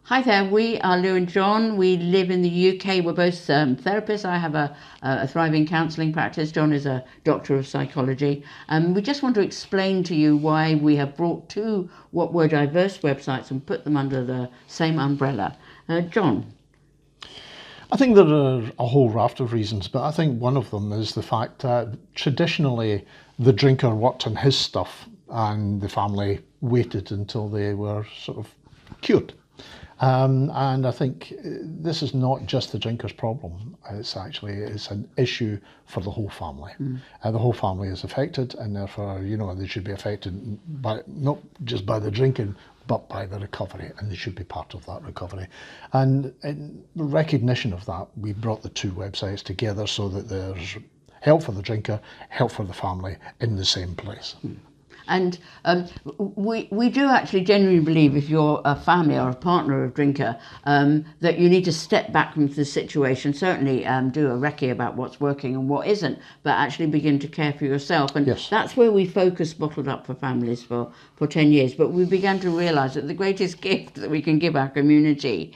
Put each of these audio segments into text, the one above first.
Hi there, we are Lou and John. We live in the UK. We're both therapists. I have a thriving counselling practice. John is a doctor of psychology. We just want to explain to you why we have brought two what were diverse websites and put them under the same umbrella. John. I think there are a whole raft of reasons, but I think one of them is the fact that traditionally the drinker worked on his stuff and the family waited until they were sort of cured. And I think this is not just the drinker's problem. It's an issue for the whole family. The whole family is affected, and therefore, they should be affected by not just by the drinking, but by the recovery, and they should be part of that recovery. And in recognition of that, we brought the two websites together so that there's help for the drinker, help for the family in the same place. And we do actually genuinely believe if you're a family or a partner of a drinker, that you need to step back from the situation, certainly do a recce about what's working and what isn't, but actually begin to care for yourself. And Yes. That's where we focused Bottled Up for Families for 10 years. But we began to realise that the greatest gift that we can give our community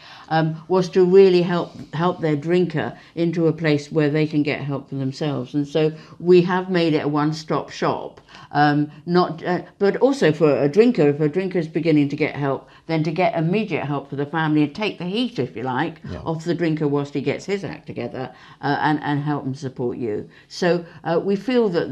was to really help their drinker into a place where they can get help for themselves. And so we have made it a one-stop shop. But also for a drinker, if a drinker is beginning to get help, then to get immediate help for the family and take the heat, if you like, off the drinker whilst he gets his act together, and help and support you. So we feel that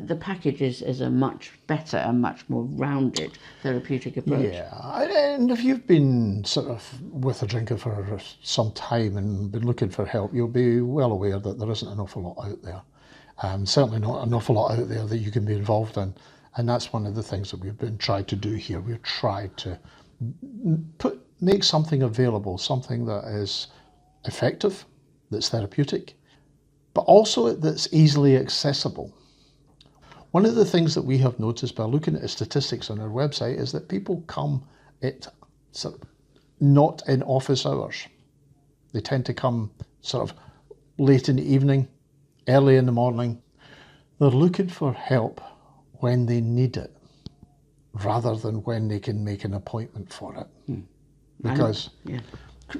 the package is a much better and much more rounded therapeutic approach. Yeah, and if you've been sort of with a drinker for some time and been looking for help, you'll be well aware that there isn't an awful lot out there. Certainly not an awful lot out there that you can be involved in. And that's one of the things that we've been tried to do here. We've tried to make something available, something that is effective, that's therapeutic, but also that's easily accessible. One of the things that we have noticed by looking at the statistics on our website is that people come at sort of not in office hours. They tend to come sort of late in the evening, early in the morning. They're looking for help when they need it, rather than when they can make an appointment for it. Because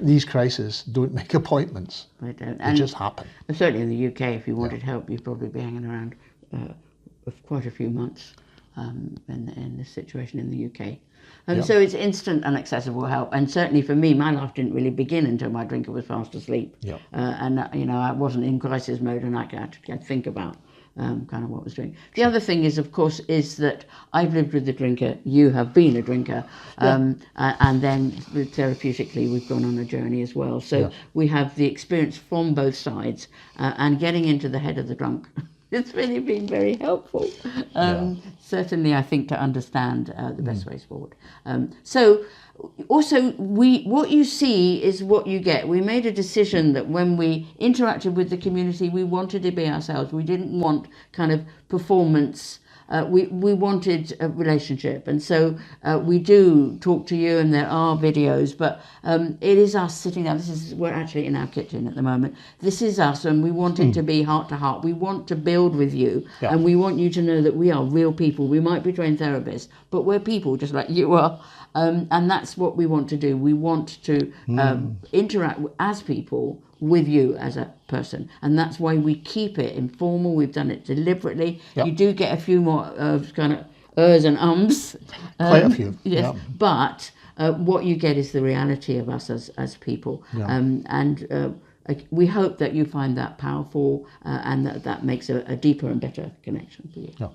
these crises don't make appointments. They don't. They just happen. Certainly in the UK, if you wanted help, you'd probably be hanging around for quite a few months in this situation in the UK. And so it's instant and accessible help. And certainly for me, my life didn't really begin until my drinker was fast asleep. And I wasn't in crisis mode, and I could think about kind of what I was doing. The other thing is, of course, is that I've lived with the drinker, you have been a drinker, and then therapeutically we've gone on a journey as well. So we have the experience from both sides, and getting into the head of the drunk. It's really been very helpful. Certainly, I think, to understand the best ways forward. So also, what you see is what you get. We made a decision that when we interacted with the community, we wanted to be ourselves. We didn't want kind of performance. We wanted a relationship, and so we do talk to you, and there are videos, but it is us sitting down. We're actually in our kitchen at the moment. This is us, and we want it to be heart to heart. We want to build with you, and we want you to know that we are real people. We might be trained therapists, but we're people just like you are, and that's what we want to do. We want to interact as people with you as a person, and that's why we keep it informal. We've done it deliberately. You do get a few more kind of ers and ums, quite a few. But what you get is the reality of us as people, and we hope that you find that powerful, and that makes a deeper and better connection for you.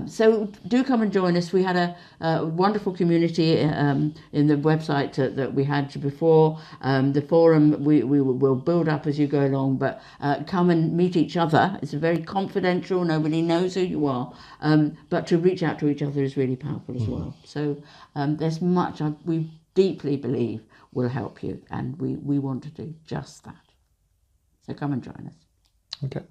So do come and join us. We had a wonderful community in the website that we had before. The forum we will build up as you go along, but come and meet each other. It's very confidential. Nobody knows who you are, but to reach out to each other is really powerful as well. So there's much we deeply believe will help you, and we want to do just that. So come and join us. Okay.